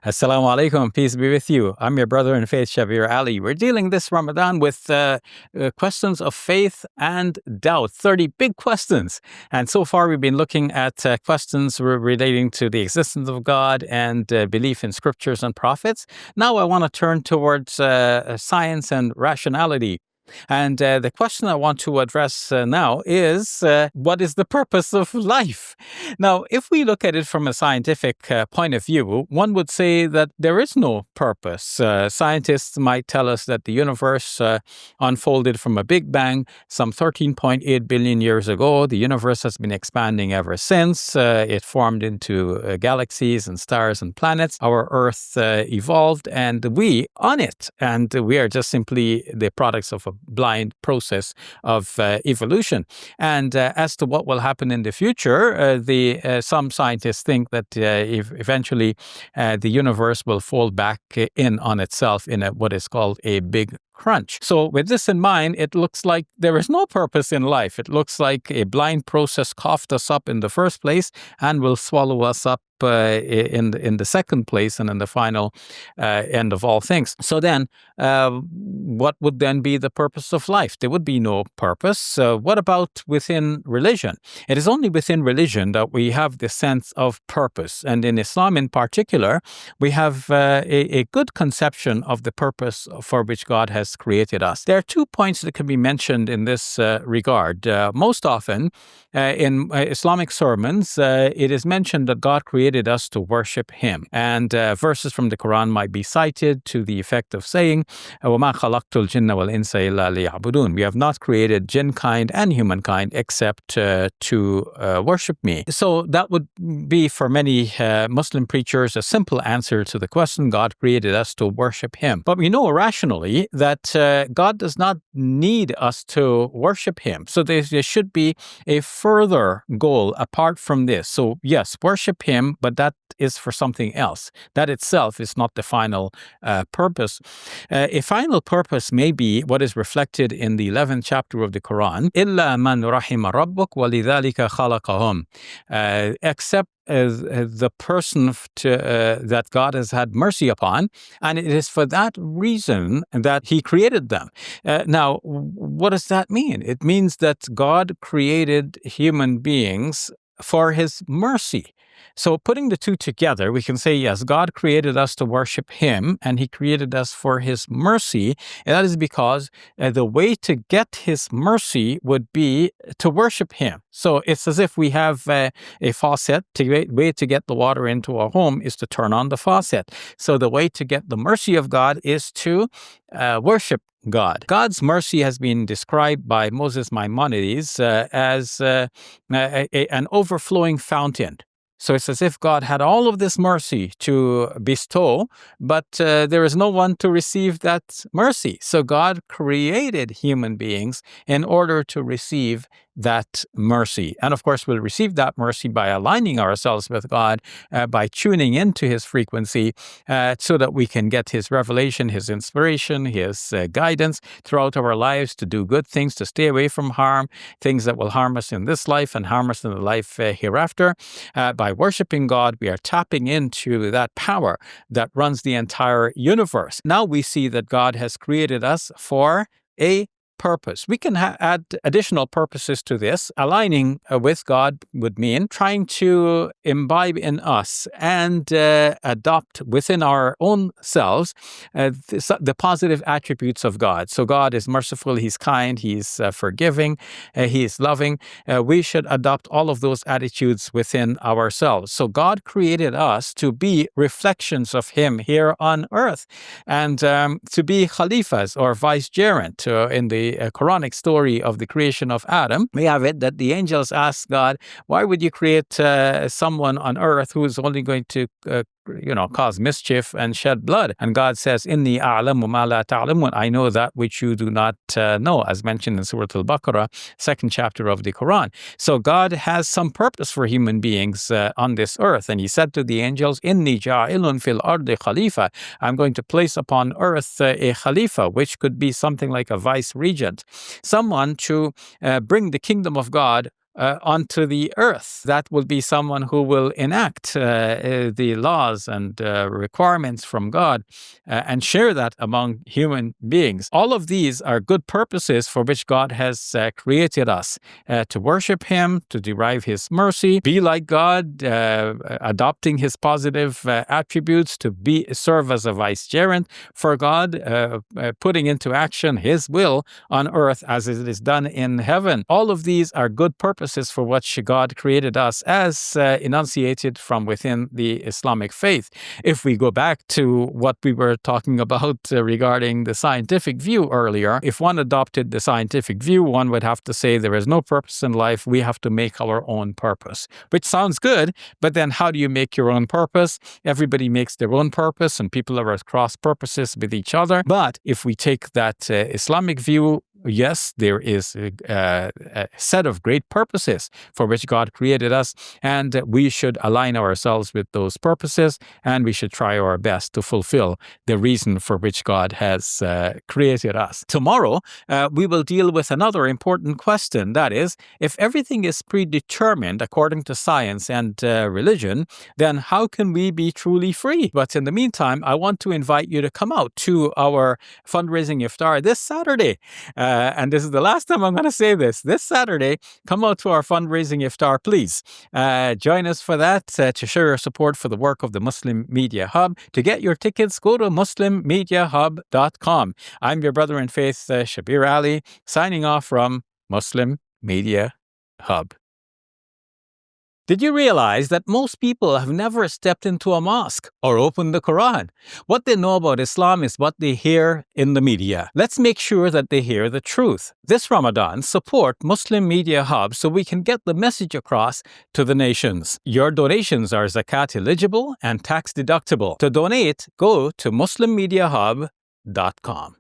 Assalamu alaikum, peace be with you. I'm your brother in faith, Shabir Ally. We're dealing this Ramadan with questions of faith and doubt, 30 big questions. And so far, we've been looking at questions relating to the existence of God and belief in scriptures and prophets. Now I want to turn towards science and rationality. And the question I want to address now is, what is the purpose of life? Now, if we look at it from a scientific point of view, one would say that there is no purpose. Scientists might tell us that the universe unfolded from a Big Bang some 13.8 billion years ago. The universe has been expanding ever since. It formed into galaxies and stars and planets. Our Earth evolved, and we on it. And we are just simply the products of a blind process of evolution. And as to what will happen in the future, some scientists think that eventually the universe will fall back in on itself in what is called a big crunch. So with this in mind, it looks like there is no purpose in life. It looks like a blind process coughed us up in the first place and will swallow us up in the second place and in the final end of all things. So then, what would then be the purpose of life? There would be no purpose. What about within religion? It is only within religion that we have the sense of purpose. And in Islam in particular, we have a good conception of the purpose for which God has created us. There are 2 points that can be mentioned in this regard. Most often in Islamic sermons, it is mentioned that God created us to worship Him. And verses from the Quran might be cited to the effect of saying, وَمَا خَلَقْتُ الْجِنَّ وَالْإِنسَ إِلَّا لِيَعْبُدُونَ. We have not created jinkind and humankind except to worship me. So that would be for many Muslim preachers a simple answer to the question, God created us to worship Him. But we know rationally that God does not need us to worship Him. So there should be a further goal apart from this. So yes, worship Him, but that is for something else. That itself is not the final purpose. A final purpose may be what is reflected in the 11th chapter of the Quran, إِلَّا مَنْ رَحِمَ رَبُّكَ وَلِذَلِكَ خَلَقَهُمْ, except the person that God has had mercy upon, and it is for that reason that He created them. Now, what does that mean? It means that God created human beings for His mercy. So putting the two together, we can say, yes, God created us to worship Him, and He created us for His mercy. And that is because the way to get His mercy would be to worship Him. So it's as if we have a faucet. The way to get the water into our home is to turn on the faucet. So the way to get the mercy of God is to worship God. God's mercy has been described by Moses Maimonides as an overflowing fountain. So it's as if God had all of this mercy to bestow, but there is no one to receive that mercy. So God created human beings in order to receive that mercy. And of course, we'll receive that mercy by aligning ourselves with God, by tuning into His frequency, so that we can get His revelation, His inspiration, His guidance throughout our lives to do good things, to stay away from harm, things that will harm us in this life and harm us in the life hereafter. By worshiping God, we are tapping into that power that runs the entire universe. Now we see that God has created us for a purpose. We can add additional purposes to this. Aligning with God would mean trying to imbibe in us and adopt within our own selves the positive attributes of God. So God is merciful, He's kind, He's forgiving, He is loving. We should adopt all of those attitudes within ourselves. So God created us to be reflections of Him here on earth, and to be khalifahs or vicegerent in the Quranic story of the creation of Adam. We have it that the angels asked God, why would you create someone on earth who is only going to cause mischief and shed blood? And God says, Inni a'lamu ma la ta'lamun. I know that which you do not know, as mentioned in Surah Al-Baqarah, 2nd chapter of the Quran. So God has some purpose for human beings on this earth. And He said to the angels, Inni ja'ilun fil ardi khalifa. I'm going to place upon earth a khalifa, which could be something like a vice regent, someone to bring the kingdom of God onto the earth. That will be someone who will enact the laws and requirements from God and share that among human beings. All of these are good purposes for which God has created us, to worship Him, to derive His mercy, be like God, adopting His positive attributes, to serve as a vicegerent for God, putting into action His will on earth as it is done in heaven. All of these are good purposes for which God created us, as enunciated from within the Islamic faith. If we go back to what we were talking about regarding the scientific view earlier, if one adopted the scientific view, one would have to say there is no purpose in life. We have to make our own purpose, which sounds good, but then how do you make your own purpose? Everybody makes their own purpose, and people are at cross purposes with each other. But if we take that Islamic view, yes, there is a set of great purposes for which God created us, and we should align ourselves with those purposes, and we should try our best to fulfill the reason for which God has created us. Tomorrow, we will deal with another important question. That is, if everything is predetermined according to science and religion, then how can we be truly free? But in the meantime, I want to invite you to come out to our fundraising iftar this Saturday. And this is the last time I'm going to say this. This Saturday, come out to our fundraising iftar, please. Join us for that, to show your support for the work of the Muslim Media Hub. To get your tickets, go to muslimmediahub.com. I'm your brother in faith, Shabir Ally, signing off from Muslim Media Hub. Did you realize that most people have never stepped into a mosque or opened the Quran? What they know about Islam is what they hear in the media. Let's make sure that they hear the truth. This Ramadan, support Muslim Media Hub so we can get the message across to the nations. Your donations are zakat eligible and tax deductible. To donate, go to muslimmediahub.com.